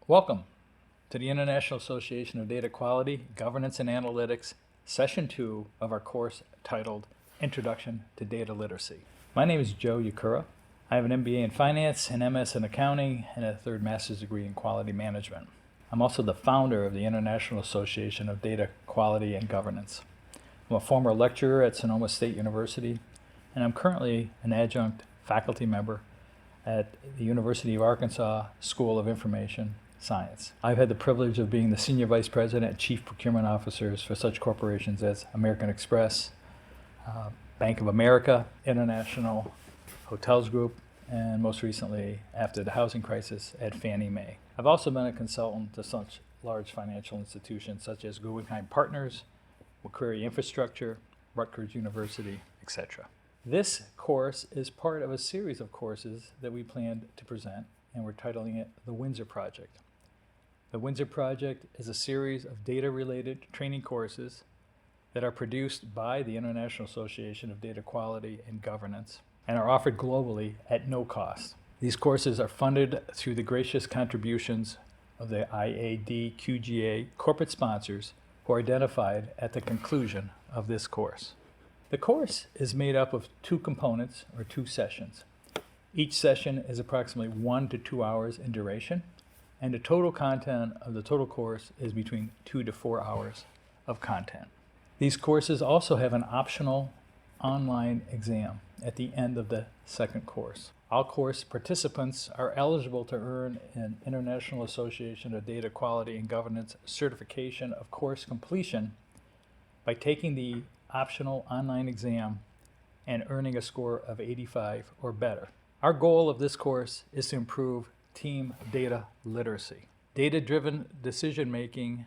Welcome to the International Association of Data Quality, Governance and Analytics, Session 2 of our course titled Introduction to Data Literacy. My name is Joe Yakura. I have an MBA in Finance, an MS in Accounting, and a third master's degree in Quality Management. I'm also the founder of the International Association of Data Quality and Governance. I'm a former lecturer at Sonoma State University, and I'm currently an adjunct faculty member at the University of Arkansas School of Information Science. I've had the privilege of being the Senior Vice President and Chief Procurement Officers for such corporations as American Express, Bank of America, International Hotels Group, and most recently, after the housing crisis, at Fannie Mae. I've also been a consultant to such large financial institutions such as Guggenheim Partners, Macquarie Infrastructure, Rutgers University, etc. This course is part of a series of courses that we planned to present, and we're titling it The Windsor Project. The Windsor Project is a series of data-related training courses that are produced by the International Association of Data Quality and Governance and are offered globally at no cost. These courses are funded through the gracious contributions of the IADQGA corporate sponsors who are identified at the conclusion of this course. The course is made up of two components, or two sessions. Each session is approximately 1 to 2 hours in duration, and the total content of the total course is between 2 to 4 hours of content. These courses also have an optional online exam at the end of the second course. All course participants are eligible to earn an International Association of Data Quality and Governance certification of course completion by taking the optional online exam and earning a score of 85 or better. Our goal of this course is to improve team data literacy. Data-driven decision-making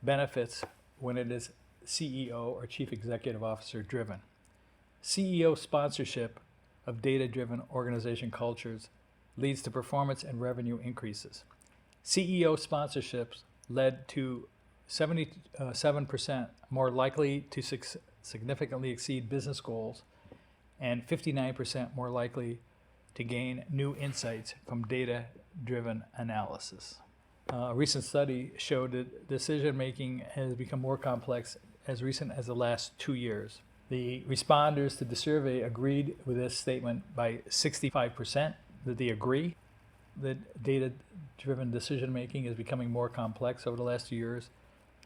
benefits when it is CEO or Chief Executive Officer driven. CEO sponsorship of data-driven organization cultures leads to performance and revenue increases. CEO sponsorships led to 77% more likely to significantly exceed business goals and 59% more likely to gain new insights from data-driven analysis. A recent study showed that decision-making has become more complex as recent as the last 2 years. The responders to the survey agreed with this statement by 65%, that they agree that data-driven decision-making is becoming more complex over the last 2 years.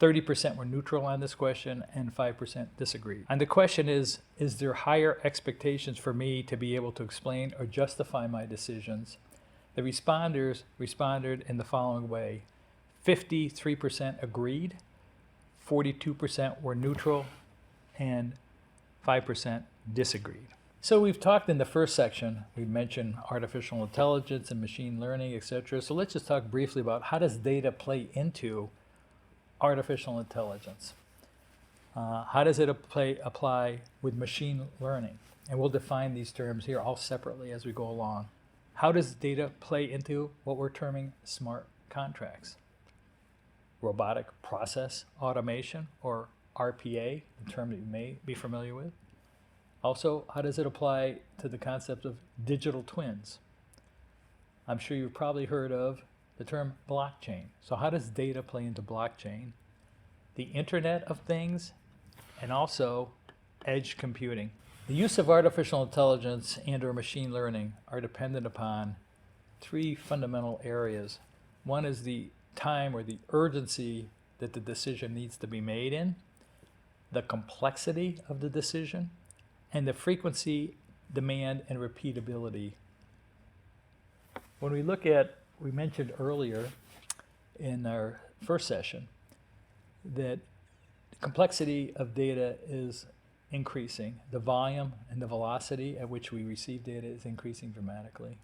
30% were neutral on this question and 5% disagreed. And the question is there higher expectations for me to be able to explain or justify my decisions? The responders responded in the following way. 53% agreed, 42% were neutral, and 5% disagreed. So we've talked in the first section, we mentioned artificial intelligence and machine learning, etc. So let's just talk briefly about how does data play into artificial intelligence. How does it apply with machine learning? And we'll define these terms here all separately as we go along. How does data play into what we're terming smart contracts? Robotic process automation, or RPA, a term that you may be familiar with. Also, how does it apply to the concept of digital twins? I'm sure you've probably heard of the term blockchain. So how does data play into blockchain? The Internet of Things, and also edge computing. The use of artificial intelligence and or machine learning are dependent upon three fundamental areas. One is the time or the urgency that the decision needs to be made in, the complexity of the decision, and the frequency, demand, and repeatability. When we look at, we mentioned earlier in our first session that the complexity of data is increasing. The volume and the velocity at which we receive data is increasing dramatically.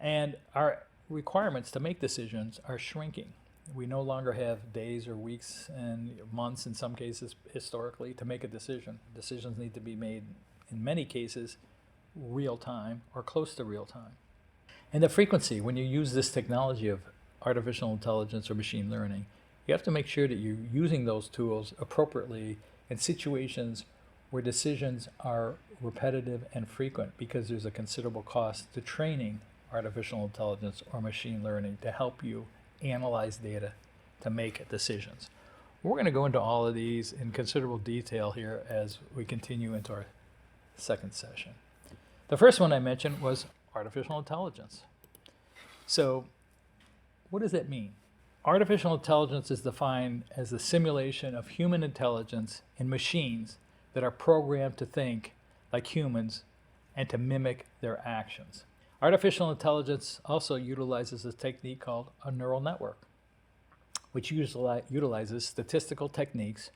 And our requirements to make decisions are shrinking. We no longer have days or weeks and months, in some cases historically, to make a decision. Decisions need to be made, in many cases, real time or close to real time. And the frequency, when you use this technology of artificial intelligence or machine learning, you have to make sure that you're using those tools appropriately in situations where decisions are repetitive and frequent, because there's a considerable cost to training artificial intelligence or machine learning to help you analyze data to make decisions. We're going to go into all of these in considerable detail here as we continue into our second session. The first one I mentioned was artificial intelligence. So what does that mean? Artificial intelligence is defined as the simulation of human intelligence in machines that are programmed to think like humans and to mimic their actions. Artificial intelligence also utilizes a technique called a neural network, which utilizes statistical techniques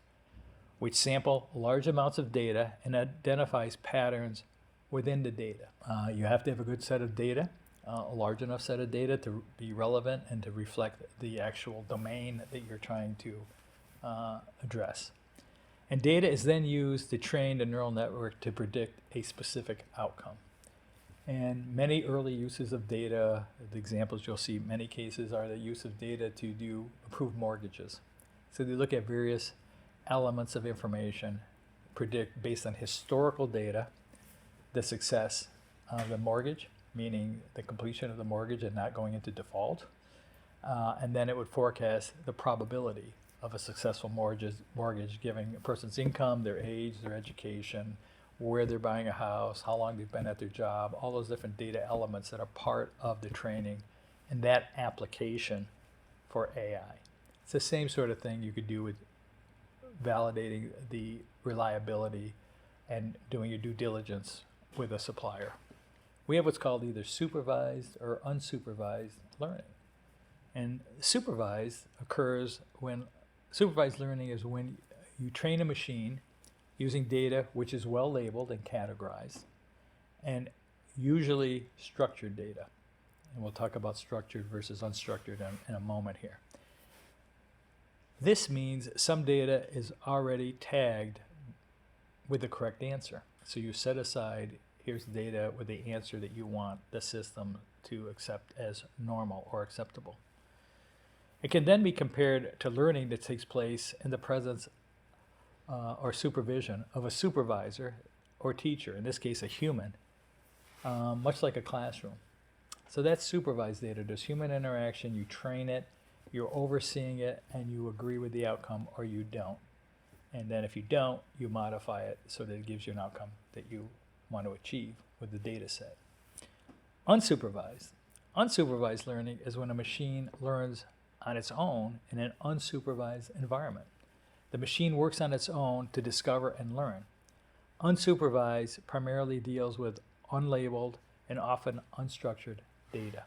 which sample large amounts of data and identifies patterns within the data. You have to have a good set of data, a large enough set of data to be relevant and to reflect the actual domain that you're trying to address. And data is then used to train the neural network to predict a specific outcome. And many early uses of data, the examples you'll see in many cases are the use of data to do approved mortgages. So they look at various elements of information, predict based on historical data the success of the mortgage, meaning the completion of the mortgage and not going into default. And then it would forecast the probability of a successful mortgage given a person's income, their age, their education, where they're buying a house, how long they've been at their job, all those different data elements that are part of the training and that application for AI. It's the same sort of thing you could do with validating the reliability and doing your due diligence with a supplier. We have what's called either supervised or unsupervised learning. And supervised learning is when you train a machine using data which is well labeled and categorized, and usually structured data. And we'll talk about structured versus unstructured in a moment here. This means some data is already tagged with the correct answer. So you set aside, here's data with the answer that you want the system to accept as normal or acceptable. It can then be compared to learning that takes place in the presence or supervision of a supervisor or teacher, in this case a human, much like a classroom. So that's supervised data. There's human interaction, you train it, you're overseeing it, and you agree with the outcome or you don't. And then if you don't, you modify it so that it gives you an outcome that you want to achieve with the data set. Unsupervised. Unsupervised learning is when a machine learns on its own in an unsupervised environment. The machine works on its own to discover and learn. Unsupervised primarily deals with unlabeled and often unstructured data.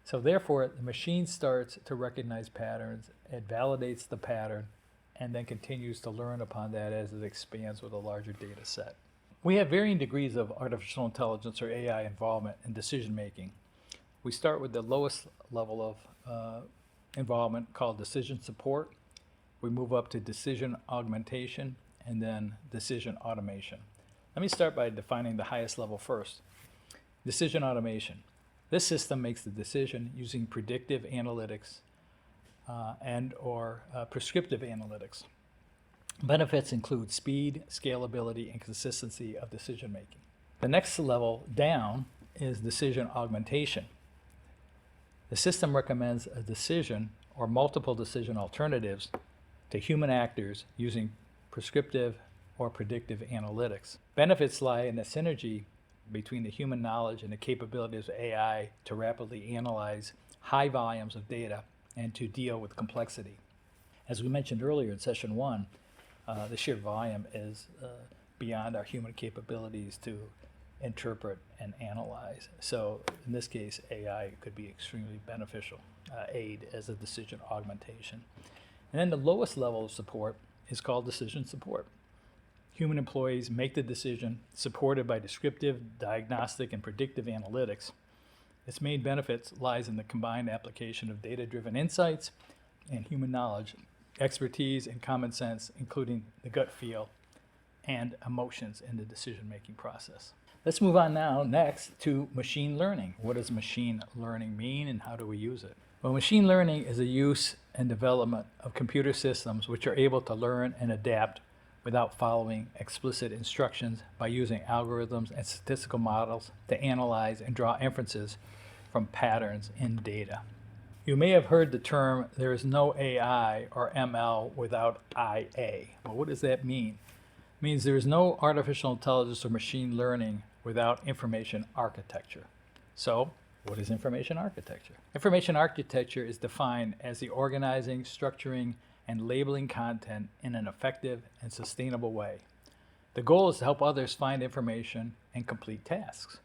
So therefore, the machine starts to recognize patterns, it validates the pattern, and then continues to learn upon that as it expands with a larger data set. We have varying degrees of artificial intelligence or AI involvement in decision making. We start with the lowest level of involvement called decision support. We move up to decision augmentation and then decision automation. Let me start by defining the highest level first. Decision automation. This system makes the decision using predictive analytics and or prescriptive analytics. Benefits include speed, scalability, and consistency of decision making. The next level down is decision augmentation. The system recommends a decision or multiple decision alternatives to human actors using prescriptive or predictive analytics. Benefits lie in the synergy between the human knowledge and the capabilities of AI to rapidly analyze high volumes of data and to deal with complexity. As we mentioned earlier in session 1, the sheer volume is beyond our human capabilities to interpret and analyze. So in this case, AI could be extremely beneficial aid as a decision augmentation. And then the lowest level of support is called decision support. Human employees make the decision supported by descriptive, diagnostic, and predictive analytics. Its main benefits lies in the combined application of data-driven insights and human knowledge, expertise, and common sense, including the gut feel and emotions in the decision-making process. Let's move on now next to machine learning. What does machine learning mean and how do we use it? Well, machine learning is the use and development of computer systems which are able to learn and adapt without following explicit instructions by using algorithms and statistical models to analyze and draw inferences from patterns in data. You may have heard the term, there is no AI or ML without IA. Well, what does that mean? It means there is no artificial intelligence or machine learning without information architecture. So, what is information architecture? Information architecture is defined as the organizing, structuring, and labeling content in an effective and sustainable way. The goal is to help others find information and complete tasks.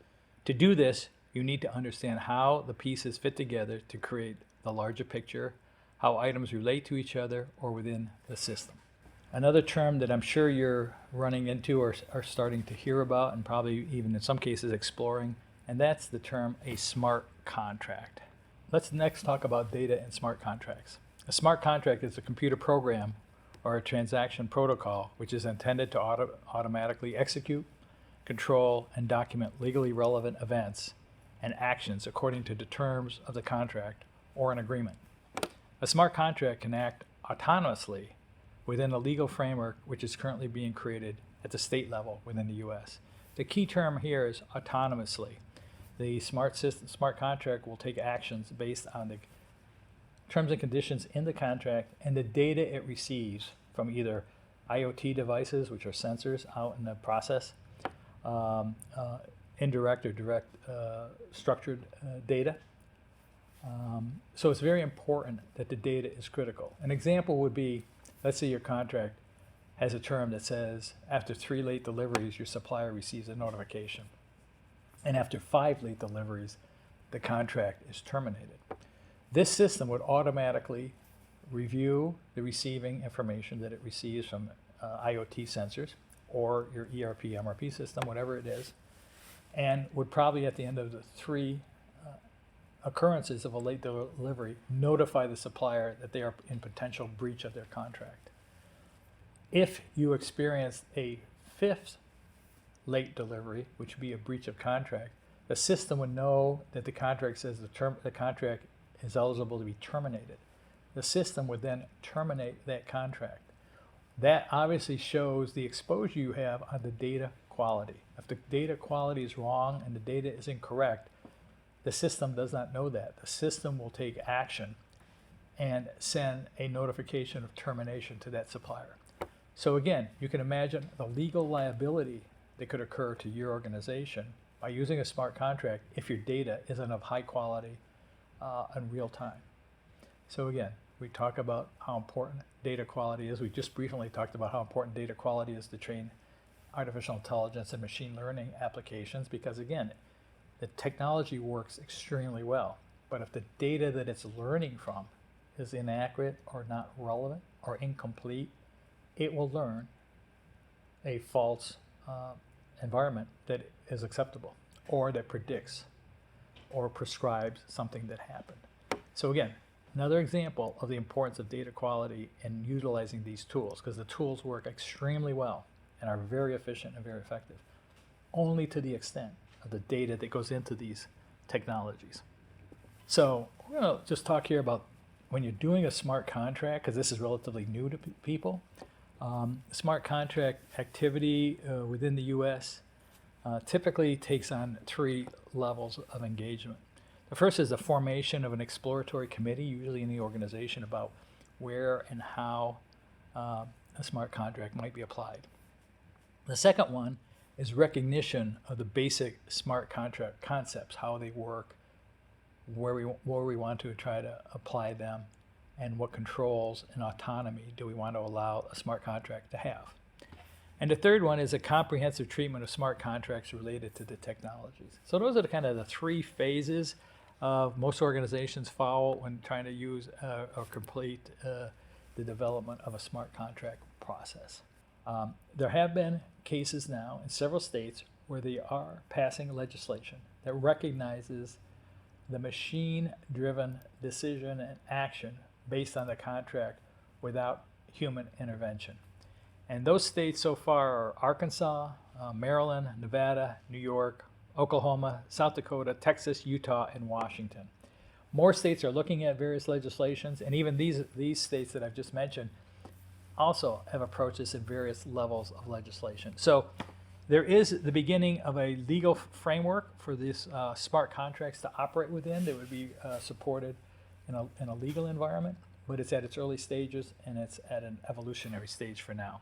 To do this, you need to understand how the pieces fit together to create the larger picture, how items relate to each other or within the system. Another term that I'm sure you're running into or are starting to hear about, and probably even in some cases exploring, and that's the term a smart contract. Let's next talk about data and smart contracts. A smart contract is a computer program or a transaction protocol which is intended to automatically execute, control, and document legally relevant events and actions according to the terms of the contract or an agreement. A smart contract can act autonomously within a legal framework which is currently being created at the state level within the U.S. The key term here is autonomously. The smart contract will take actions based on the terms and conditions in the contract and the data it receives from either IoT devices, which are sensors out in the process, indirect or direct structured data. So it's very important that the data is critical. An example would be, let's say your contract has a term that says after 3 late deliveries, your supplier receives a notification. And after 5 late deliveries, the contract is terminated. This system would automatically review the receiving information that it receives from IoT sensors or your ERP, MRP system, whatever it is, and would probably at the end of the 3 occurrences of a late delivery notify the supplier that they are in potential breach of their contract. If you experience a 5th late delivery, which would be a breach of contract, the system would know that the contract says the contract is eligible to be terminated. The system would then terminate that contract. That obviously shows the exposure you have on the data quality. If the data quality is wrong and the data is incorrect, the system does not know that. The system will take action and send a notification of termination to that supplier. So again, you can imagine the legal liability that could occur to your organization by using a smart contract if your data isn't of high quality in real time. So again, we talk about how important data quality is. We just briefly talked about how important data quality is to train artificial intelligence and machine learning applications, because again, the technology works extremely well, but if the data that it's learning from is inaccurate or not relevant or incomplete, it will learn a false environment that is acceptable or that predicts or prescribes something that happened. So again, another example of the importance of data quality and utilizing these tools, because the tools work extremely well and are very efficient and very effective, only to the extent of the data that goes into these technologies. So we're going to just talk here about when you're doing a smart contract, because this is relatively new to people. Smart contract activity within the U.S. Typically takes on 3 levels of engagement. The first is the formation of an exploratory committee, usually in the organization, about where and how a smart contract might be applied. The second one is recognition of the basic smart contract concepts, how they work, where we want to try to apply them, and what controls and autonomy do we want to allow a smart contract to have. And the third one is a comprehensive treatment of smart contracts related to the technologies. So those are kind of the 3 phases most organizations follow when trying to use or complete the development of a smart contract process. There have been cases now in several states where they are passing legislation that recognizes the machine-driven decision and action based on the contract without human intervention. And those states so far are Arkansas, Maryland, Nevada, New York, Oklahoma, South Dakota, Texas, Utah, and Washington. More states are looking at various legislations, and even these states that I've just mentioned also have approached this in various levels of legislation. So there is the beginning of a legal framework for these smart contracts to operate within that would be supported in a legal environment, but it's at its early stages and it's at an evolutionary stage for now.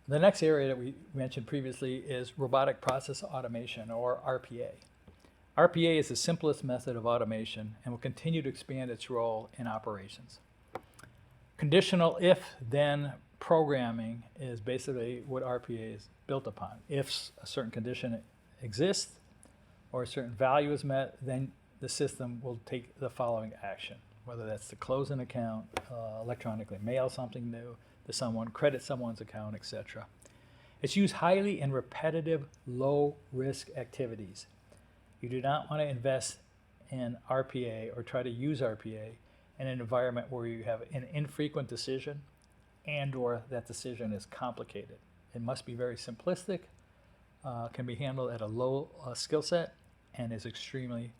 The next area that we mentioned previously is robotic process automation, or RPA. RPA is the simplest method of automation and will continue to expand its role in operations. Conditional if-then programming is basically what RPA is built upon. If a certain condition exists or a certain value is met, then the system will take the following action, whether that's to close an account, electronically mail something new to someone, credit someone's account, etc. It's used highly in repetitive, low-risk activities. You do not want to invest in RPA or try to use RPA in an environment where you have an infrequent decision and or that decision is complicated. It must be very simplistic, can be handled at a low skill set, and is extremely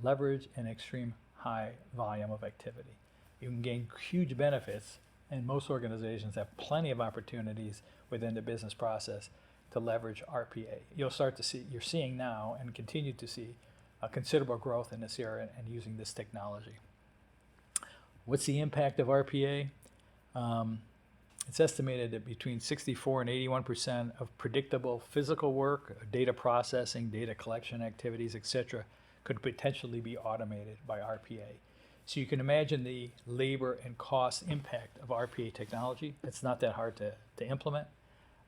leveraged and extreme high volume of activity. You can gain huge benefits, and most organizations have plenty of opportunities within the business process to leverage RPA. You'll start to see, you're seeing now and continue to see a considerable growth in this area and using this technology. What's the impact of RPA? It's estimated that between 64 and 81% of predictable physical work, data processing, data collection activities, etc., could potentially be automated by RPA. So you can imagine the labor and cost impact of RPA technology. It's not that hard to implement,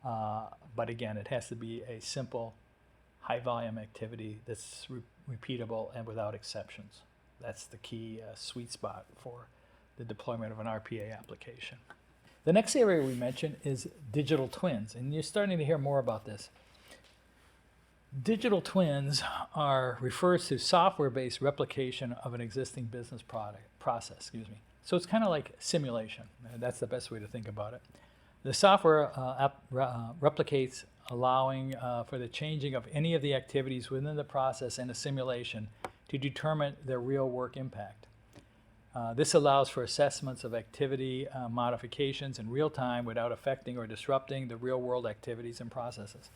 but again, it has to be a simple, high-volume activity that's repeatable and without exceptions. That's the key sweet spot for the deployment of an RPA application. The next area we mentioned is digital twins, and you're starting to hear more about this. Digital twins refers to software-based replication of an existing business process. So it's kind of like simulation. That's the best way to think about it. The software replicates, allowing for the changing of any of the activities within the process in a simulation to determine their real work impact. This allows for assessments of activity modifications in real time without affecting or disrupting the real world activities and processes.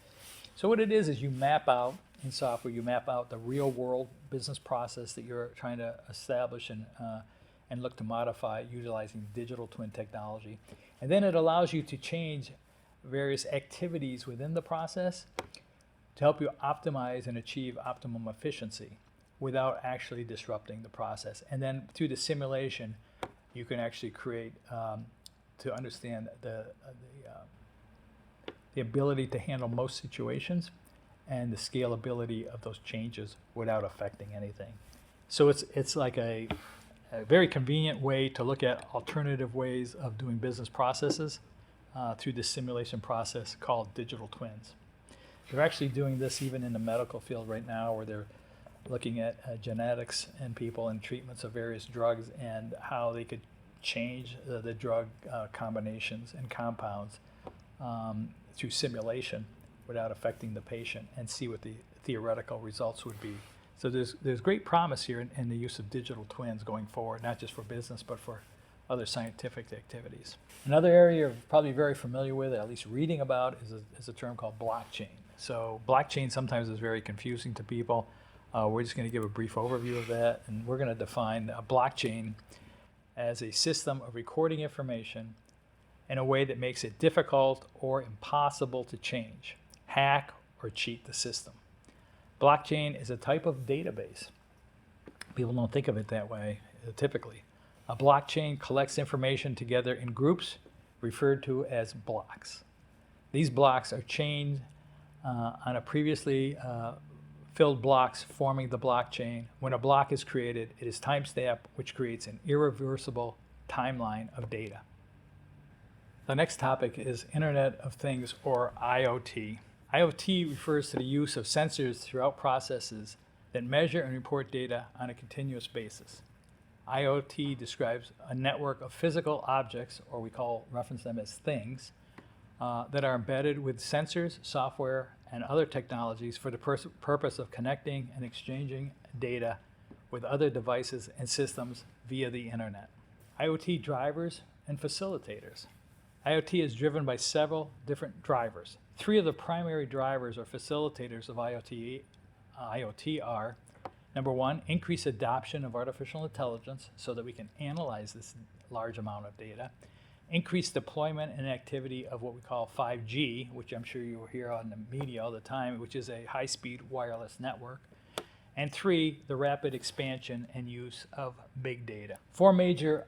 So what it is you map out in software, you map out the real world business process that you're trying to establish and look to modify utilizing digital twin technology. And then it allows you to change various activities within the process to help you optimize and achieve optimum efficiency without actually disrupting the process. And then through the simulation, you can actually create, to understand the ability to handle most situations and the scalability of those changes without affecting anything. So it's like a very convenient way to look at alternative ways of doing business processes through this simulation process called digital twins. They're actually doing this even in the medical field right now, where they're looking at genetics in people and treatments of various drugs and how they could change the drug combinations and compounds through simulation without affecting the patient, and see what the theoretical results would be. So there's great promise here in the use of digital twins going forward, not just for business, but for other scientific activities. Another area you're probably very familiar with, at least reading about, is a term called blockchain. So blockchain sometimes is very confusing to people. We're just going to give a brief overview of that, and we're going to define a blockchain as a system of recording information in a way that makes it difficult or impossible to change, hack, or cheat the system. Blockchain is a type of database. People don't think of it that way, typically. A blockchain collects information together in groups referred to as blocks. These blocks are chained on a previously filled blocks forming the blockchain. When a block is created, it is time-stamped, which creates an irreversible timeline of data. The next topic is Internet of Things, or IoT. IoT refers to the use of sensors throughout processes that measure and report data on a continuous basis. IoT describes a network of physical objects, or we reference them as things, that are embedded with sensors, software, and other technologies for the purpose of connecting and exchanging data with other devices and systems via the internet. IoT drivers and facilitators. IoT is driven by several different drivers. Three of the primary drivers or facilitators of IoT are, Number one, increase adoption of artificial intelligence so that we can analyze this large amount of data. Increase deployment and activity of what we call 5G, which I'm sure you will hear on the media all the time, which is a high-speed wireless network. And three, the rapid expansion and use of big data. Four major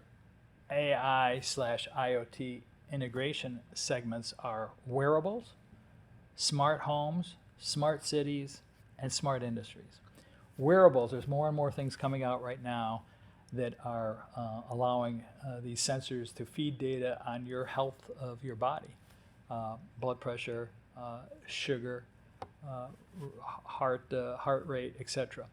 AI/IoT integration segments are wearables, smart homes, smart cities, and smart industries. Wearables, there's more and more things coming out right now that are allowing these sensors to feed data on your health of your body, blood pressure, sugar, heart rate, etc.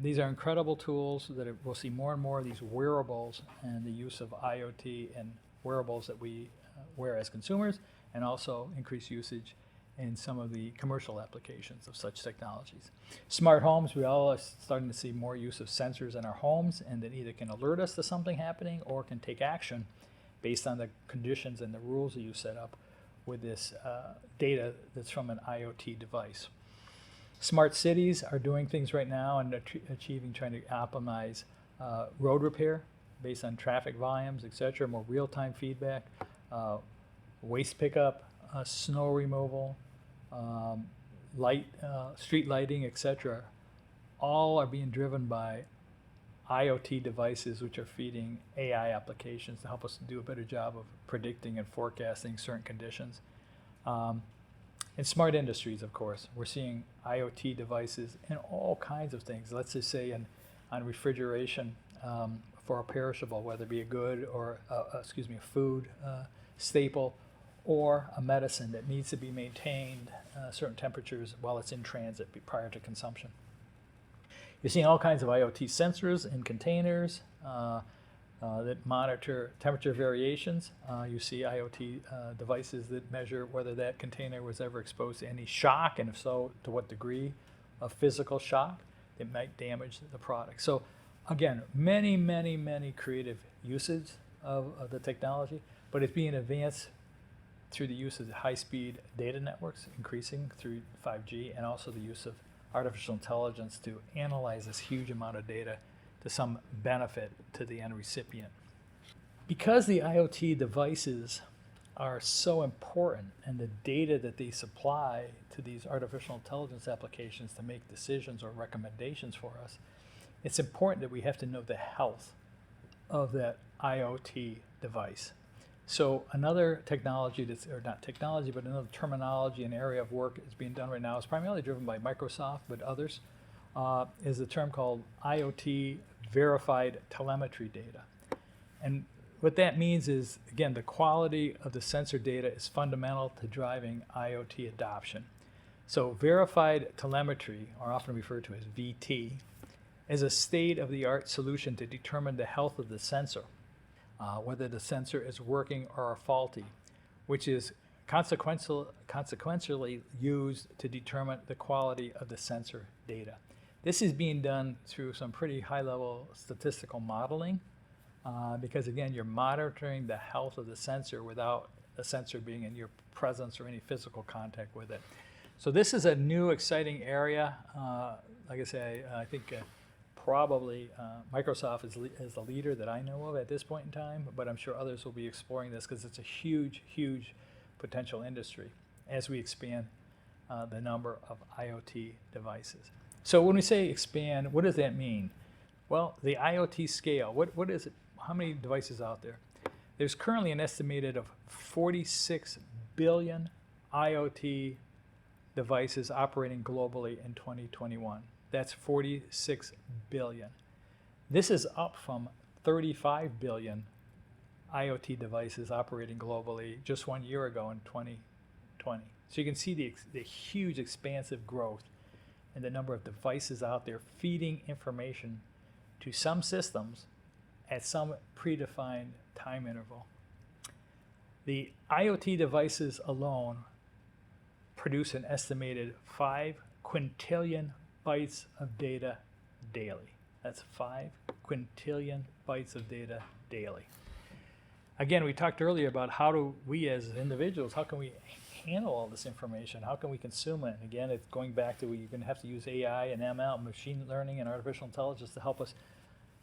These are incredible tools that we'll see more and more of these wearables and the use of IoT and wearables that we wear as consumers, and also increased usage in some of the commercial applications of such technologies. Smart homes, we all are starting to see more use of sensors in our homes, and that either can alert us to something happening or can take action based on the conditions and the rules that you set up with this data that's from an IoT device. Smart cities are doing things right now and trying to optimize road repair based on traffic volumes, etc., more real-time feedback, waste pickup, snow removal, street lighting, etc. All are being driven by IoT devices, which are feeding AI applications to help us do a better job of predicting and forecasting certain conditions. In smart industries, of course, we're seeing IoT devices in all kinds of things. Let's just say on refrigeration for a perishable, whether it be a good or a food staple, or a medicine that needs to be maintained certain temperatures while it's in transit prior to consumption. You're seeing all kinds of IoT sensors in containers that monitor temperature variations. You see IoT devices that measure whether that container was ever exposed to any shock, and if so, to what degree of physical shock that might damage the product. So again, many, many, many creative uses of the technology, but it's being advanced through the use of the high-speed data networks, increasing through 5G, and also the use of artificial intelligence to analyze this huge amount of data to some benefit to the end recipient. Because the IoT devices are so important, and the data that they supply to these artificial intelligence applications to make decisions or recommendations for us, it's important that we have to know the health of that IoT device. So another technology that's, or not technology, but another terminology and area of work that's being done right now is primarily driven by Microsoft, but others, is a term called IoT verified telemetry data. And what that means is, again, the quality of the sensor data is fundamental to driving IoT adoption. So verified telemetry, or often referred to as VT, is a state-of-the-art solution to determine the health of the sensor. Whether the sensor is working or faulty, which is consequentially used to determine the quality of the sensor data. This is being done through some pretty high-level statistical modeling, because again, you're monitoring the health of the sensor without the sensor being in your presence or any physical contact with it. So this is a new, exciting area. Like I say, I think probably Microsoft is the leader that I know of at this point in time, but I'm sure others will be exploring this because it's a huge, huge potential industry as we expand the number of IoT devices. So when we say expand, what does that mean? Well, the IoT scale, what is it? How many devices out there? There's currently an estimated of 46 billion IoT devices operating globally in 2021. That's 46 billion. This is up from 35 billion IoT devices operating globally just 1 year ago in 2020. So you can see the huge expansive growth in the number of devices out there feeding information to some systems at some predefined time interval. The IoT devices alone produce an estimated 5 quintillion bytes of data daily. That's 5 quintillion bytes of data daily. Again, we talked earlier about how do we as individuals, how can we handle all this information? How can we consume it? And again, it's going back to you're going to have to use AI and ML, machine learning and artificial intelligence, to help us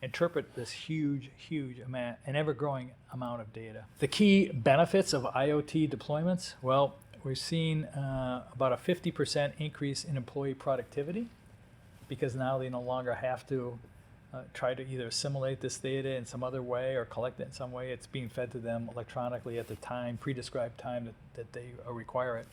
interpret this huge, amount, an ever-growing amount of data. The key benefits of IoT deployments, well, we're seeing about a 50% increase in employee productivity, because now they no longer have to try to either assimilate this data in some other way or collect it in some way. It's being fed to them electronically at the time, pre-described time that they require it.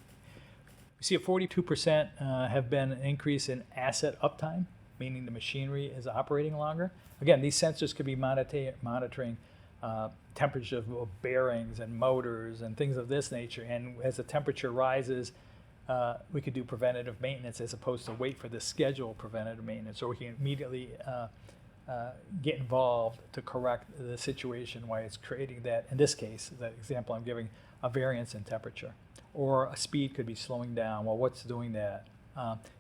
We see a 42% have been an increase in asset uptime, meaning the machinery is operating longer. Again, these sensors could be monitoring temperature of bearings and motors and things of this nature. And as the temperature rises, we could do preventative maintenance as opposed to wait for the scheduled preventative maintenance. Or we can immediately get involved to correct the situation while it's creating that, in this case, the example I'm giving, a variance in temperature. Or a speed could be slowing down. Well, what's doing that?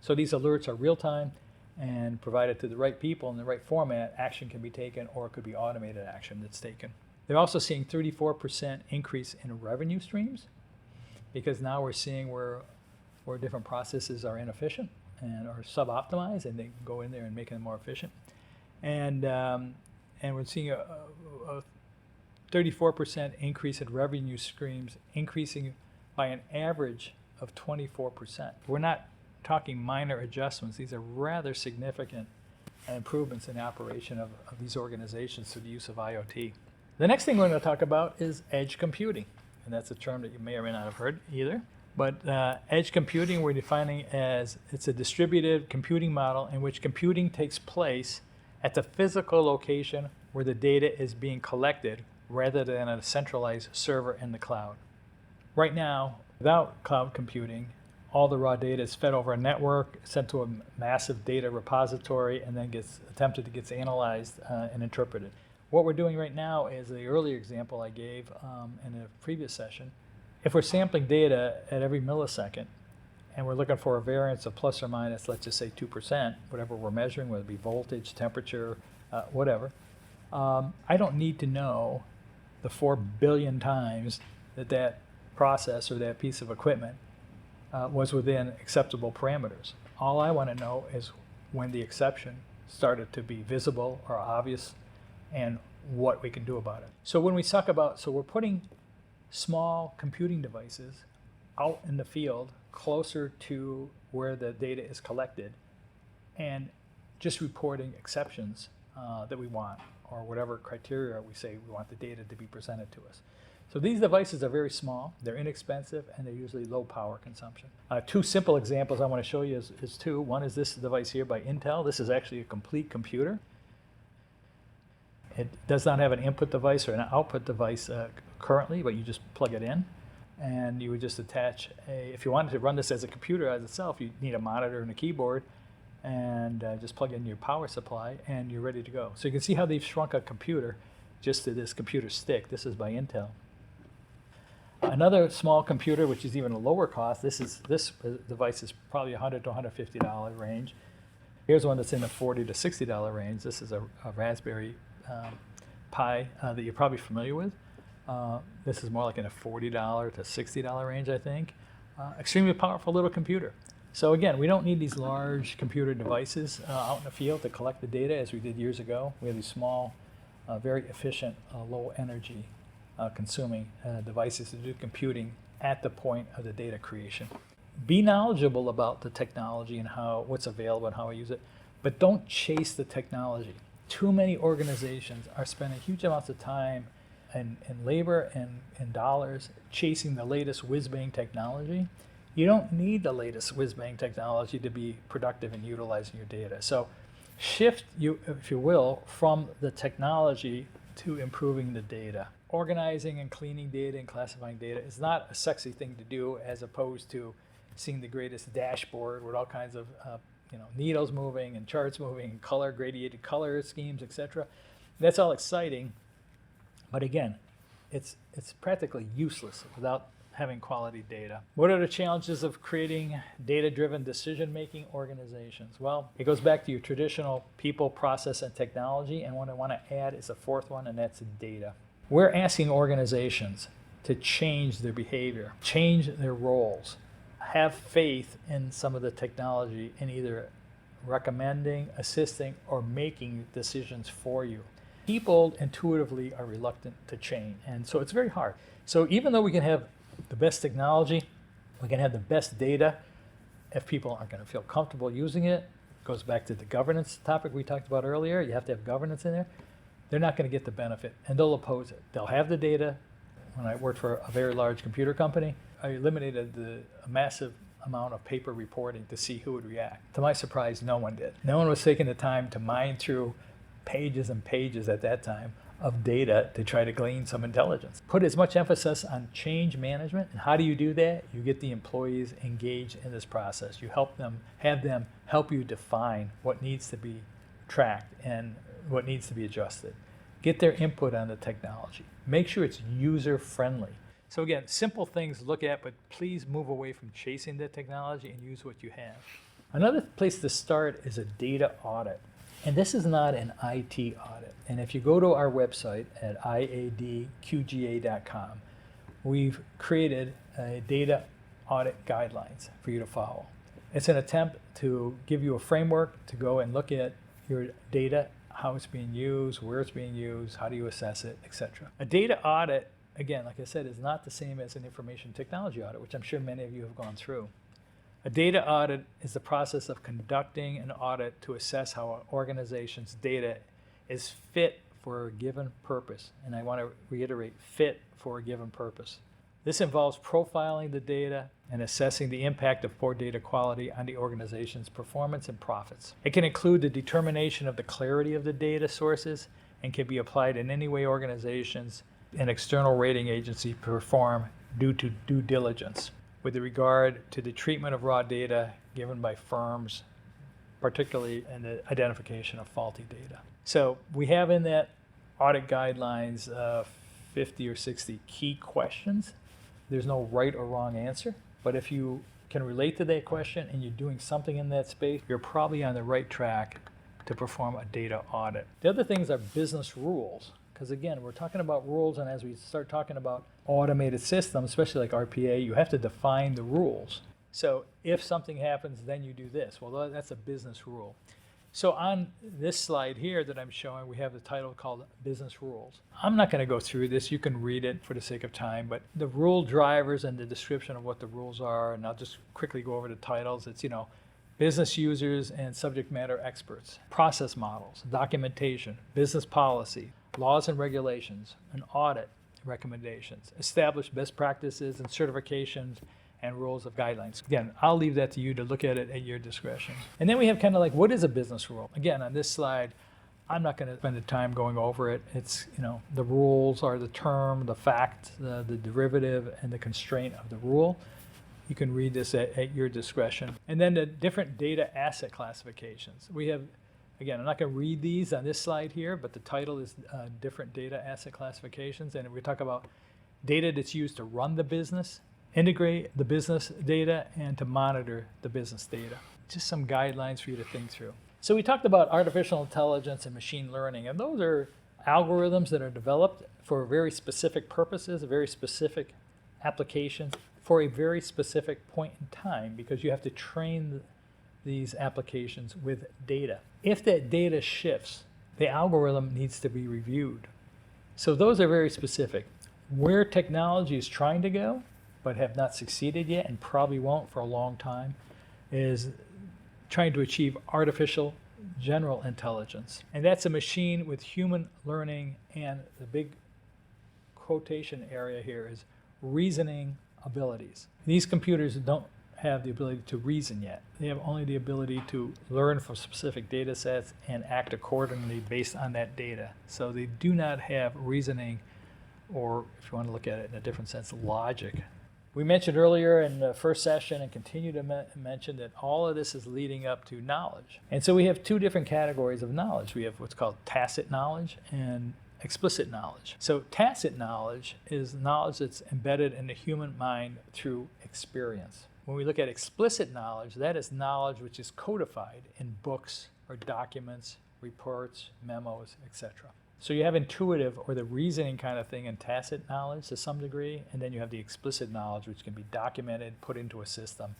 So these alerts are real time and provided to the right people in the right format. Action can be taken, or it could be automated action that's taken. They're also seeing 34% increase in revenue streams, because now we're seeing where different processes are inefficient and are sub-optimized, and they can go in there and make them more efficient. And we're seeing a 34% increase in revenue streams, increasing by an average of 24%. We're not talking minor adjustments. These are rather significant improvements in the operation of these organizations through the use of IoT. The next thing we're going to talk about is edge computing, and that's a term that you may or may not have heard either. But edge computing we're defining as it's a distributed computing model in which computing takes place at the physical location where the data is being collected, rather than a centralized server in the cloud. Right now, without cloud computing, all the raw data is fed over a network, sent to a massive data repository, and then gets analyzed and interpreted. What we're doing right now is the earlier example I gave in a previous session. If we're sampling data at every millisecond, and we're looking for a variance of plus or minus, let's just say 2%, whatever we're measuring, whether it be voltage, temperature, whatever, I don't need to know the 4 billion times that process or that piece of equipment was within acceptable parameters. All I want to know is when the exception started to be visible or obvious, and what we can do about it. So when we talk about, we're putting small computing devices out in the field closer to where the data is collected, and just reporting exceptions that we want, or whatever criteria we say we want the data to be presented to us. So these devices are very small, they're inexpensive, and they're usually low power consumption. Two simple examples I want to show you is two. One is this device here by Intel. This is actually a complete computer. It does not have an input device or an output device currently, but you just plug it in, and you would just attach if you wanted to run this as a computer as itself, you need a monitor and a keyboard, and just plug in your power supply, and you're ready to go. So you can see how they've shrunk a computer just to this computer stick. This is by Intel. Another small computer, which is even a lower cost, this device is probably $100 to $150 range. Here's one that's in the $40 to $60 range. This is a Raspberry Pi that you're probably familiar with. This is more like in a $40 to $60 range, I think. Extremely powerful little computer. So again, we don't need these large computer devices out in the field to collect the data as we did years ago. We have these small, very efficient, low energy consuming devices to do computing at the point of the data creation. Be knowledgeable about the technology and what's available and how we use it, but don't chase the technology. Too many organizations are spending huge amounts of time and labor and dollars chasing the latest whiz-bang technology. You don't need the latest whiz-bang technology to be productive in utilizing your data. So shift, if you will, from the technology to improving the data. Organizing and cleaning data and classifying data is not a sexy thing to do, as opposed to seeing the greatest dashboard with all kinds of needles moving and charts moving and gradiated color schemes, etc. That's all exciting, but again, it's practically useless without having quality data. What are the challenges of creating data-driven decision-making organizations? Well, it goes back to your traditional people, process, and technology, and what I want to add is a fourth one, and that's data. We're asking organizations to change their behavior, change their roles. Have faith in some of the technology in either recommending, assisting, or making decisions for you. People intuitively are reluctant to change, and so it's very hard. So even though we can have the best technology, we can have the best data, if people aren't going to feel comfortable using it, it goes back to the governance topic we talked about earlier. You have to have governance in there. They're not going to get the benefit, and they'll oppose it. They'll have the data. When I worked for a very large computer company, I eliminated a massive amount of paper reporting to see who would react. To my surprise, no one did. No one was taking the time to mine through pages and pages at that time of data to try to glean some intelligence. Put as much emphasis on change management. And how do you do that? You get the employees engaged in this process. You have them help you define what needs to be tracked and what needs to be adjusted. Get their input on the technology. Make sure it's user-friendly. So again, simple things to look at, but please move away from chasing the technology and use what you have. Another place to start is a data audit. And this is not an IT audit. And if you go to our website at IADQGA.com, we've created a data audit guidelines for you to follow. It's an attempt to give you a framework to go and look at your data, how it's being used, where it's being used, how do you assess it, etc. A data audit, again, like I said, is not the same as an information technology audit, which I'm sure many of you have gone through. A data audit is the process of conducting an audit to assess how an organization's data is fit for a given purpose. And I want to reiterate, fit for a given purpose. This involves profiling the data and assessing the impact of poor data quality on the organization's performance and profits. It can include the determination of the clarity of the data sources and can be applied in any way organizations and external rating agency perform due to due diligence with regard to the treatment of raw data given by firms, particularly in the identification of faulty data. So we have in that audit guidelines 50 or 60 key questions. There's no right or wrong answer, but if you can relate to that question and you're doing something in that space, you're probably on the right track to perform a data audit. The other things are business rules. Because again, we're talking about rules, and as we start talking about automated systems, especially like RPA, you have to define the rules. So if something happens, then you do this. Well, that's a business rule. So on this slide here that I'm showing, we have the title called Business Rules. I'm not going to go through this. You can read it for the sake of time, but the rule drivers and the description of what the rules are, and I'll just quickly go over the titles. It's, business users and subject matter experts, process models, documentation, business policy, laws and regulations, an audit recommendations, establish best practices and certifications, and rules of guidelines. Again, I'll leave that to you to look at it at your discretion. And then we have kind of like, what is a business rule? Again, on this slide, I'm not going to spend the time going over it. It's, the rules are the term, the fact, the derivative, and the constraint of the rule. You can read this at your discretion. And then the different data asset classifications. We have, again, I'm not going to read these on this slide here, but the title is different data asset classifications. And we talk about data that's used to run the business, integrate the business data, and to monitor the business data. Just some guidelines for you to think through. So we talked about artificial intelligence and machine learning, and those are algorithms that are developed for very specific purposes, very specific applications, for a very specific point in time, because you have to train these applications with data. If that data shifts, the algorithm needs to be reviewed. So those are very specific. Where technology is trying to go, but have not succeeded yet and probably won't for a long time, is trying to achieve artificial general intelligence. And that's a machine with human learning, and the big quotation area here is reasoning abilities. These computers don't have the ability to reason yet. They have only the ability to learn from specific data sets and act accordingly based on that data. So they do not have reasoning, or if you want to look at it in a different sense, logic. We mentioned earlier in the first session and continue to mention that all of this is leading up to knowledge. And so we have two different categories of knowledge. We have what's called tacit knowledge and explicit knowledge. So tacit knowledge is knowledge that's embedded in the human mind through experience. When we look at explicit knowledge, that is knowledge which is codified in books or documents, reports, memos, etc. So you have intuitive or the reasoning kind of thing and tacit knowledge to some degree, and then you have the explicit knowledge, which can be documented, put into a system,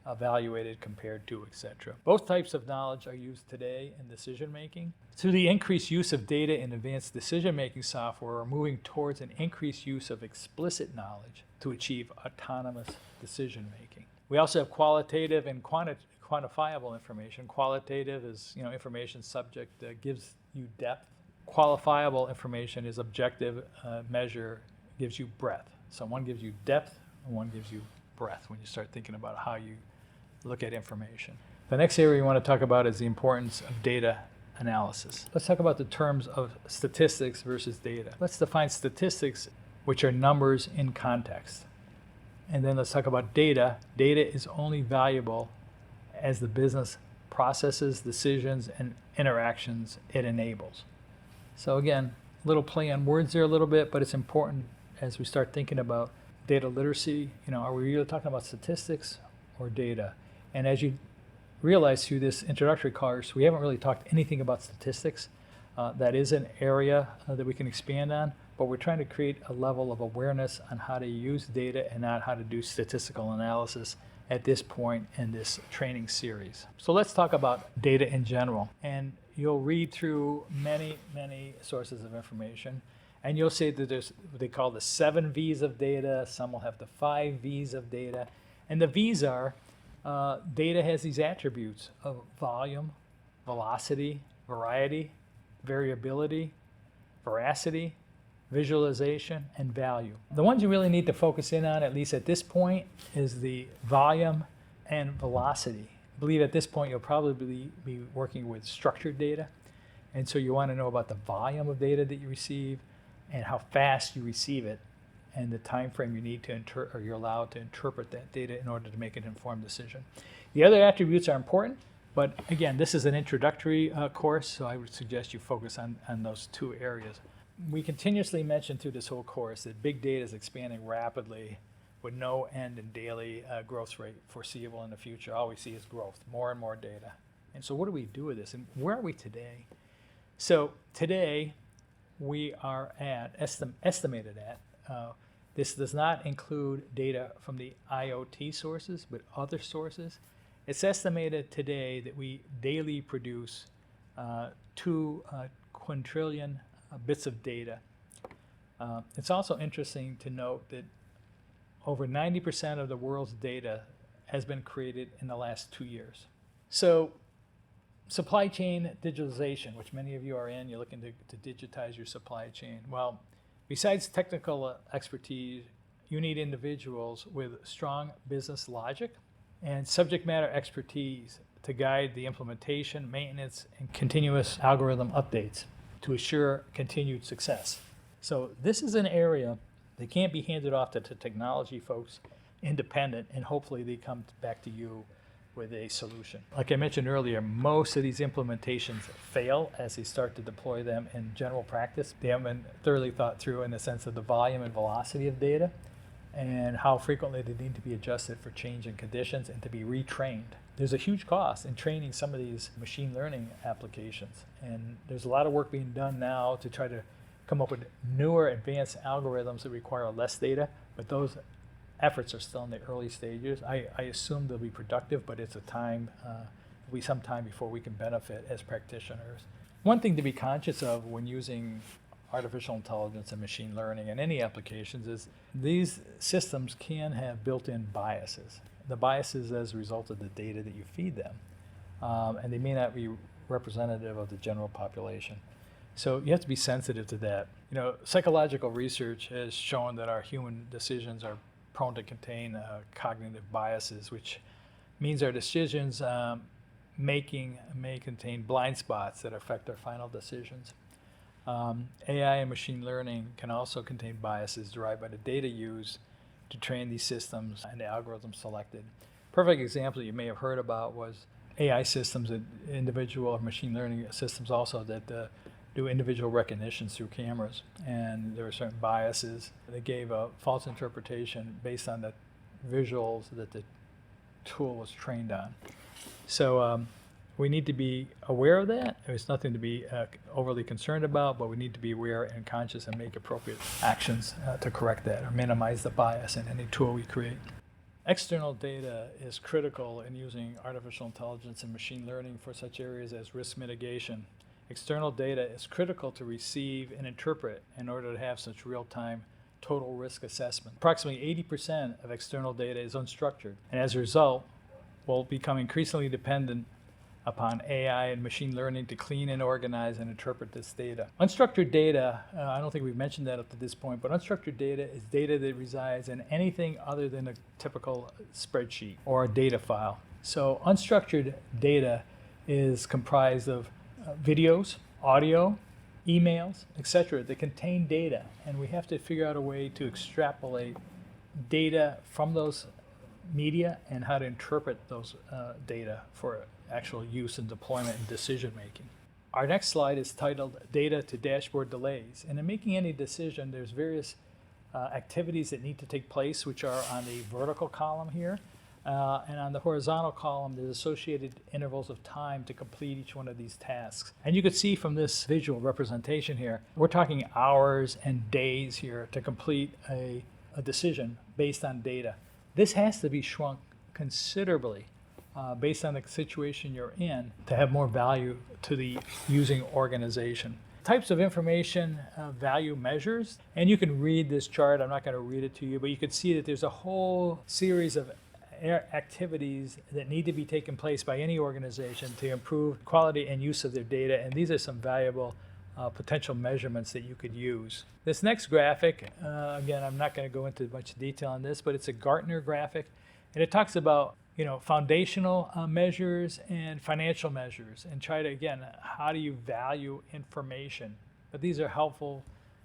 evaluated, compared to, etc. Both types of knowledge are used today in decision making. Through the increased use of data in advanced decision making software, we're moving towards an increased use of explicit knowledge to achieve autonomous decision making. We also have qualitative and quantifiable information. Qualitative is information subject that gives you depth. Qualifiable information is objective measure, gives you breadth. So one gives you depth and one gives you breadth when you start thinking about how you look at information. The next area we want to talk about is the importance of data analysis. Let's talk about the terms of statistics versus data. Let's define statistics, which are numbers in context. And then let's talk about data. Data is only valuable as the business processes, decisions, and interactions it enables. So again, a little play on words there a little bit, but it's important as we start thinking about data literacy. Are we really talking about statistics or data? And as you realize through this introductory course, we haven't really talked anything about statistics. That is an area that we can expand on, but we're trying to create a level of awareness on how to use data and not how to do statistical analysis at this point in this training series. So let's talk about data in general. And you'll read through many sources of information, and you'll see that there's what they call the 7 V's of data. Some will have the 5 V's of data. And the V's are, data has these attributes of volume, velocity, variety, variability, veracity, visualization, and value. The ones you really need to focus in on, at least at this point, is the volume and velocity. I believe at this point you'll probably be working with structured data, and so you want to know about the volume of data that you receive and how fast you receive it and the time frame you need to or you're allowed to interpret that data in order to make an informed decision. The other attributes are important, but again, this is an introductory course, so I would suggest you focus on those 2 areas. We continuously mention through this whole course that big data is expanding rapidly with no end in daily growth rate foreseeable in the future. All we see is growth, more and more data. And so what do we do with this? And where are we today? So today we are at, estimated at, this does not include data from the IoT sources, but other sources. It's estimated today that we daily produce 2 quintillion bits of data. It's also interesting to note that over 90% of the world's data has been created in the last 2 years. So supply chain digitalization, which many of you are in, you're looking to digitize your supply chain. Well, besides technical expertise, you need individuals with strong business logic and subject matter expertise to guide the implementation, maintenance, and continuous algorithm updates to assure continued success. So this is an area that can't be handed off to the technology folks independent, and hopefully they come back to you with a solution. Like I mentioned earlier, most of these implementations fail as they start to deploy them in general practice. They haven't been thoroughly thought through in the sense of the volume and velocity of data and how frequently they need to be adjusted for change in conditions and to be retrained. There's a huge cost in training some of these machine learning applications, and there's a lot of work being done now to try to come up with newer advanced algorithms that require less data, but those efforts are still in the early stages. I assume they'll be productive, but it's it'll be some time before we can benefit as practitioners. One thing to be conscious of when using artificial intelligence and machine learning in any applications is these systems can have built-in biases. The biases as a result of the data that you feed them, and they may not be representative of the general population. So you have to be sensitive to that. Psychological research has shown that our human decisions are prone to contain cognitive biases, which means our decisions making may contain blind spots that affect our final decisions. AI and machine learning can also contain biases derived by the data used to train these systems and the algorithms selected. Perfect example you may have heard about was AI systems, individual or machine learning systems also that do individual recognitions through cameras, and there were certain biases that gave a false interpretation based on the visuals that the tool was trained on. So We need to be aware of that. There's nothing to be overly concerned about, but we need to be aware and conscious and make appropriate actions to correct that or minimize the bias in any tool we create. External data is critical in using artificial intelligence and machine learning for such areas as risk mitigation. External data is critical to receive and interpret in order to have such real-time total risk assessment. Approximately 80% of external data is unstructured, and as a result, will become increasingly dependent upon AI and machine learning to clean and organize and interpret this data. Unstructured data, I don't think we've mentioned that up to this point, but unstructured data is data that resides in anything other than a typical spreadsheet or a data file. So unstructured data is comprised of videos, audio, emails, etc. that contain data, and we have to figure out a way to extrapolate data from those media and how to interpret those data for actual use and deployment and decision making. Our next slide is titled Data to Dashboard Delays. And in making any decision, there's various activities that need to take place, which are on the vertical column here. And on the horizontal column, there's associated intervals of time to complete each one of these tasks. And you can see from this visual representation here, we're talking hours and days here to complete a decision based on data. This has to be shrunk considerably based on the situation you're in to have more value to the using organization. Types of information value measures, and you can read this chart. I'm not going to read it to you, but you can see that there's a whole series of activities that need to be taken place by any organization to improve quality and use of their data, and these are some valuable potential measurements that you could use. This next graphic, again, I'm not going to go into much detail on this, but it's a Gartner graphic, and it talks about foundational measures and financial measures, and try to, again, how do you value information? But these are helpful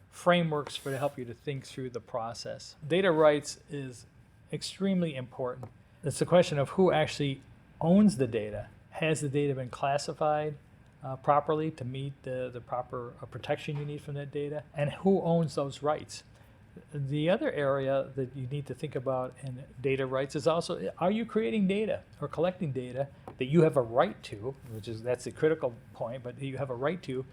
frameworks to help you to think through the process. Data rights is extremely important. It's a question of who actually owns the data. Has the data been classified properly to meet the proper protection you need from that data? And who owns those rights? The other area that you need to think about in data rights is also, are you creating data or collecting data that you have a right to, that's the critical point, but you have a right to,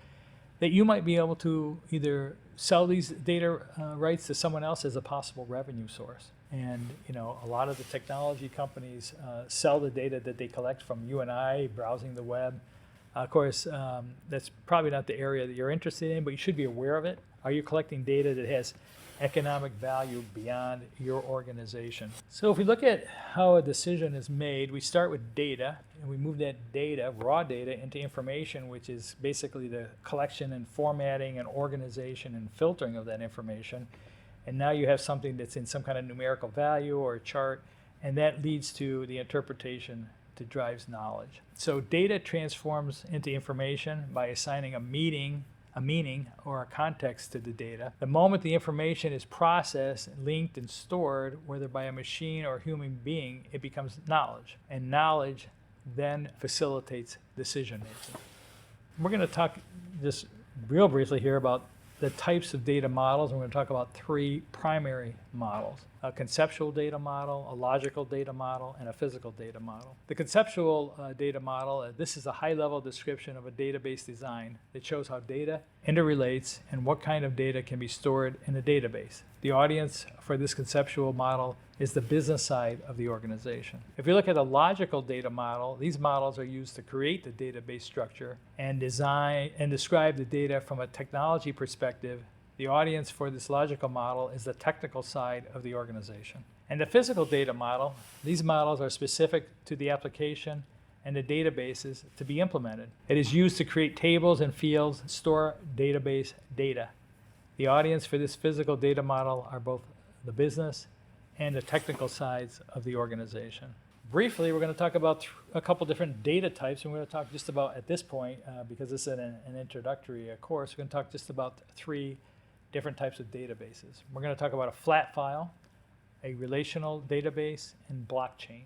that you might be able to either sell these data rights to someone else as a possible revenue source. And a lot of the technology companies sell the data that they collect from you and I browsing the web. Of course, that's probably not the area that you're interested in, but you should be aware of it. Are you collecting data that has economic value beyond your organization? So if we look at how a decision is made, we start with data, and we move that data, raw data, into information, which is basically the collection and formatting and organization and filtering of that information. And now you have something that's in some kind of numerical value or a chart, and that leads to the interpretation that drives knowledge. So data transforms into information by assigning a meaning or a context to the data. The moment the information is processed, linked, and stored, whether by a machine or a human being, it becomes knowledge. And knowledge then facilitates decision making. We're going to talk just real briefly here about the types of data models, and we're going to talk about three primary models: a conceptual data model, a logical data model, and a physical data model. The conceptual data model, this is a high-level description of a database design that shows how data interrelates and what kind of data can be stored in a database. The audience for this conceptual model is the business side of the organization. If we look at a logical data model, these models are used to create the database structure and design and describe the data from a technology perspective. The audience for this logical model is the technical side of the organization. And the physical data model, these models are specific to the application and the databases to be implemented. It is used to create tables and fields, store database data. The audience for this physical data model are both the business and the technical sides of the organization. Briefly, we're going to talk about a couple different data types, and we're going to talk just about, at this point, because this is an introductory course, we're going to talk just about three different types of databases. We're going to talk about a flat file, a relational database, and blockchain.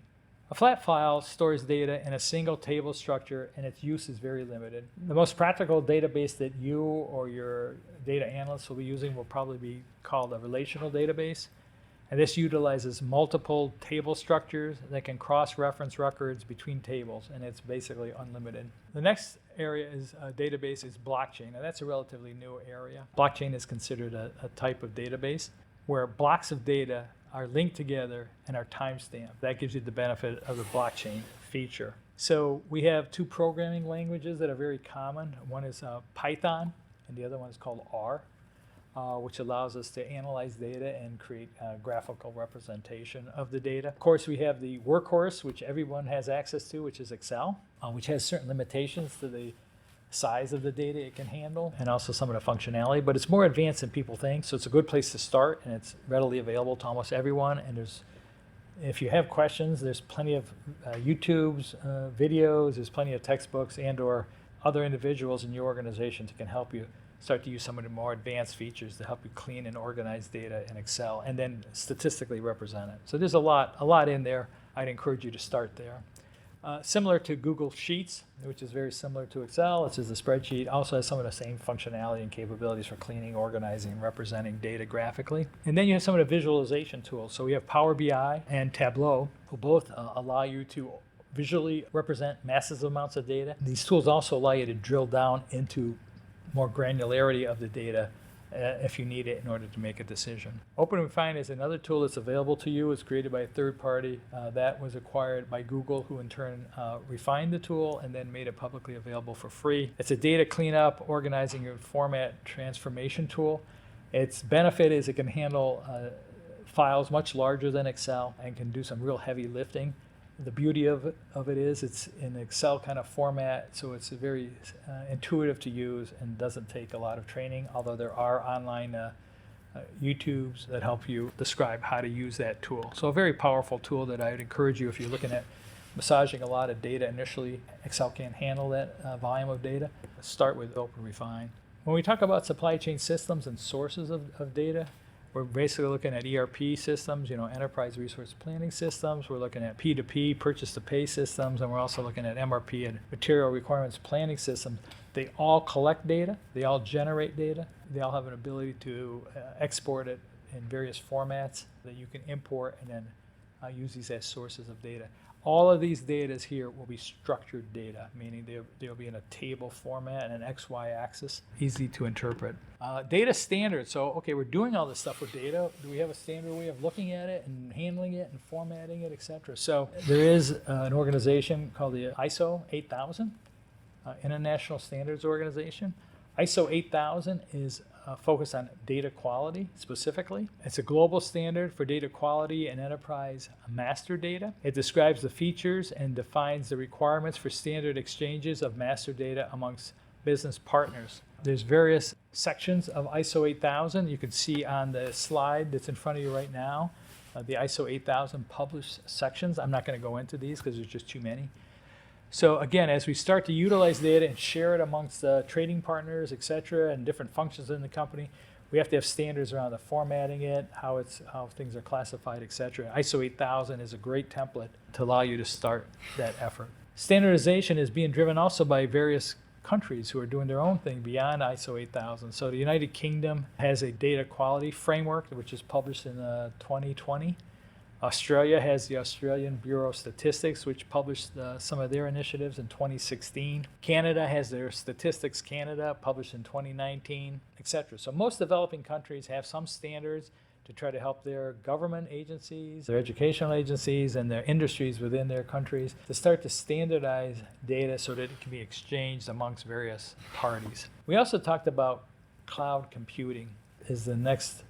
A flat file stores data in a single table structure, and its use is very limited. The most practical database that you or your data analysts will be using will probably be called a relational database. And this utilizes multiple table structures that can cross-reference records between tables, and it's basically unlimited. The next area is database is blockchain. Now that's a relatively new area. Blockchain is considered a type of database where blocks of data are linked together and are timestamped. That gives you the benefit of the blockchain feature. So we have two programming languages that are very common. One is Python, and the other one is called R, which allows us to analyze data and create graphical representation of the data. Of course, we have the workhorse, which everyone has access to, which is Excel, which has certain limitations to the size of the data it can handle and also some of the functionality, but it's more advanced than people think, so it's a good place to start, and it's readily available to almost everyone. And if you have questions, there's plenty of YouTube's videos, there's plenty of textbooks and or other individuals in your organization that can help you start to use some of the more advanced features to help you clean and organize data in Excel and then statistically represent it. So there's a lot in there. I'd encourage you to start there. Similar to Google Sheets, which is very similar to Excel, it's just a spreadsheet, also has some of the same functionality and capabilities for cleaning, organizing, and representing data graphically. And then you have some of the visualization tools. So we have Power BI and Tableau, who both allow you to visually represent massive amounts of data. These tools also allow you to drill down into more granularity of the data if you need it in order to make a decision. Open Refine is another tool that's available to you. It's created by a third party that was acquired by Google, who in turn refined the tool and then made it publicly available for free. It's a data cleanup, organizing, and format transformation tool. Its benefit is it can handle files much larger than Excel and can do some real heavy lifting. The beauty of it is it's in Excel kind of format, so it's very intuitive to use and doesn't take a lot of training, although there are online YouTubes that help you describe how to use that tool. So a very powerful tool that I would encourage you if you're looking at massaging a lot of data initially. Excel can't handle that volume of data. Start with Open Refine. When we talk about supply chain systems and sources of data, we're basically looking at ERP systems, enterprise resource planning systems. We're looking at P2P, purchase-to-pay systems, and we're also looking at MRP and material requirements planning systems. They all collect data. They all generate data. They all have an ability to export it in various formats that you can import and then use these as sources of data. All of these data here will be structured data, meaning they'll be in a table format and an XY axis, easy to interpret. Data standards. So, okay, we're doing all this stuff with data. Do we have a standard way of looking at it and handling it and formatting it, etc.? So there is an organization called the ISO 8000, International Standards Organization. ISO 8000 is focused on data quality specifically. It's a global standard for data quality and enterprise master data. It describes the features and defines the requirements for standard exchanges of master data amongst business partners. There's various sections of ISO 8000. You can see on the slide that's in front of you right now, the ISO 8000 published sections. I'm not going to go into these because there's just too many. So again, as we start to utilize data and share it amongst trading partners, et cetera, and different functions in the company, we have to have standards around the formatting it, how things are classified, et cetera. ISO 8000 is a great template to allow you to start that effort. Standardization is being driven also by various countries who are doing their own thing beyond ISO 8000. So the United Kingdom has a data quality framework, which is published in 2020. Australia has the Australian Bureau of Statistics, which published some of their initiatives in 2016. Canada has their Statistics Canada, published in 2019, etc. So most developing countries have some standards to try to help their government agencies, their educational agencies, and their industries within their countries to start to standardize data so that it can be exchanged amongst various parties. We also talked about cloud computing is the next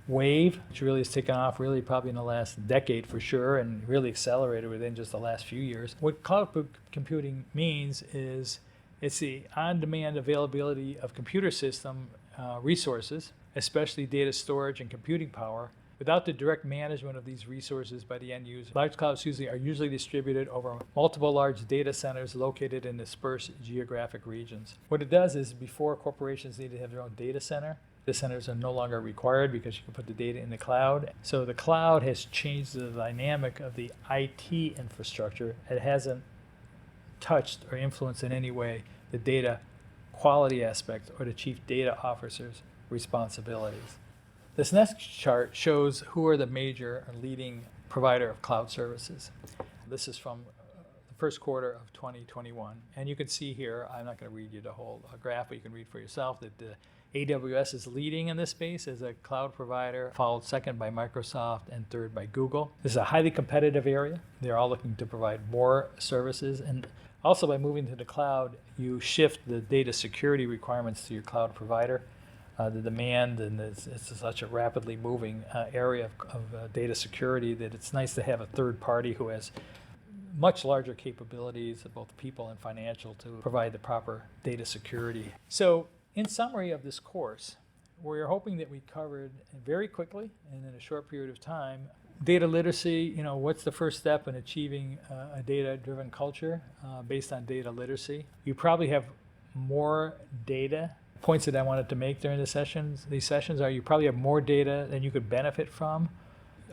wave, which really has taken off really probably in the last decade for sure, and really accelerated within just the last few years. What cloud computing means is it's the on-demand availability of computer system resources, especially data storage and computing power, without the direct management of these resources by the end user. Large clouds are usually distributed over multiple large data centers located in dispersed geographic regions. What it does is before corporations need to have their own data center, the centers are no longer required because you can put the data in the cloud. So the cloud has changed the dynamic of the IT infrastructure. It hasn't touched or influenced in any way the data quality aspect or the chief data officer's responsibilities. This next chart shows who are the major or leading provider of cloud services. This is from the first quarter of 2021. And you can see here, I'm not going to read you the whole graph, but you can read for yourself that the AWS is leading in this space as a cloud provider, followed second by Microsoft and third by Google. This is a highly competitive area. They're all looking to provide more services. And also by moving to the cloud, you shift the data security requirements to your cloud provider. The demand, and it's such a rapidly moving area of data security that it's nice to have a third party who has much larger capabilities, both people and financial, to provide the proper data security. So in summary of this course, we're hoping that we covered very quickly and in a short period of time data literacy. What's the first step in achieving a data-driven culture based on data literacy? You probably have more data. Points that I wanted to make during these sessions are you probably have more data than you could benefit from.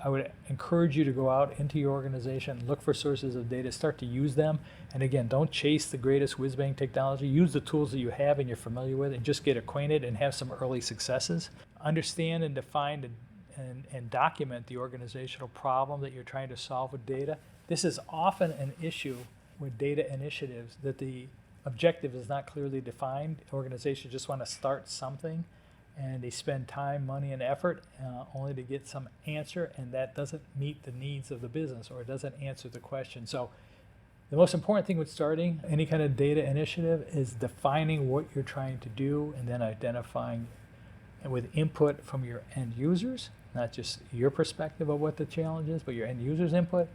I would encourage you to go out into your organization, look for sources of data, start to use them. And again, don't chase the greatest whiz-bang technology. Use the tools that you have and you're familiar with and just get acquainted and have some early successes. Understand and define and document the organizational problem that you're trying to solve with data. This is often an issue with data initiatives, that the objective is not clearly defined. Organizations just want to start something, and they spend time, money, and effort only to get some answer, and that doesn't meet the needs of the business, or it doesn't answer the question. So the most important thing with starting any kind of data initiative is defining what you're trying to do, and then identifying with input from your end users, not just your perspective of what the challenge is, but your end users' input,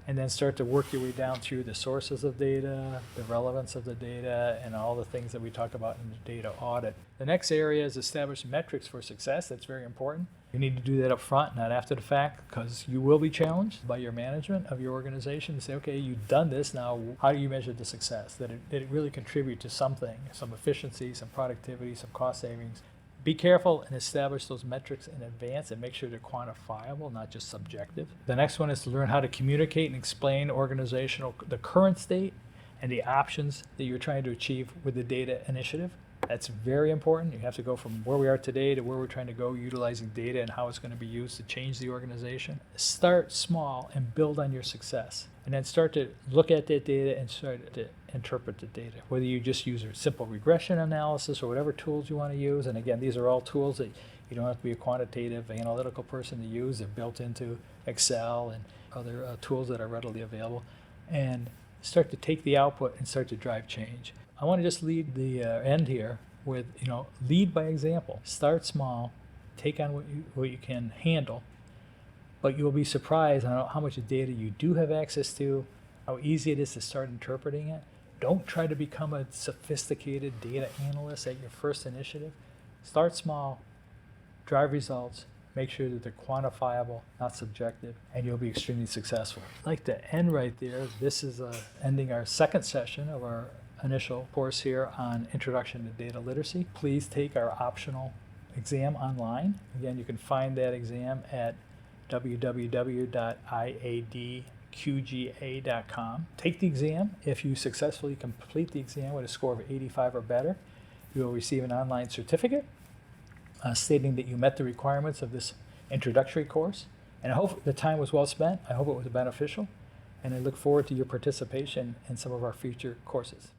and then start to work your way down through the sources of data, the relevance of the data, and all the things that we talk about in the data audit. The next area is establish metrics for success. That's very important. You need to do that up front, not after the fact, because you will be challenged by your management of your organization to say, okay, you've done this, now how do you measure the success? Did it really contribute to something, some efficiency, some productivity, some cost savings? Be careful and establish those metrics in advance and make sure they're quantifiable, not just subjective. The next one is to learn how to communicate and explain the current state and the options that you're trying to achieve with the data initiative. That's very important. You have to go from where we are today to where we're trying to go, utilizing data and how it's going to be used to change the organization. Start small and build on your success. And then start to look at that data and start to interpret the data. Whether you just use a simple regression analysis or whatever tools you want to use. And again, these are all tools that you don't have to be a quantitative, analytical person to use. They're built into Excel and other tools that are readily available. And start to take the output and start to drive change. I want to just lead the end here with, lead by example. Start small, take on what you can handle, but you'll be surprised on how much data you do have access to, how easy it is to start interpreting it. Don't try to become a sophisticated data analyst at your first initiative. Start small, drive results, make sure that they're quantifiable, not subjective, and you'll be extremely successful. I'd like to end right there. This is ending our second session of our initial course here on Introduction to Data Literacy. Please take our optional exam online. Again, you can find that exam at www.IADQGA.com. Take the exam. If you successfully complete the exam with a score of 85 or better, you will receive an online certificate stating that you met the requirements of this introductory course. And I hope the time was well spent. I hope it was beneficial. And I look forward to your participation in some of our future courses.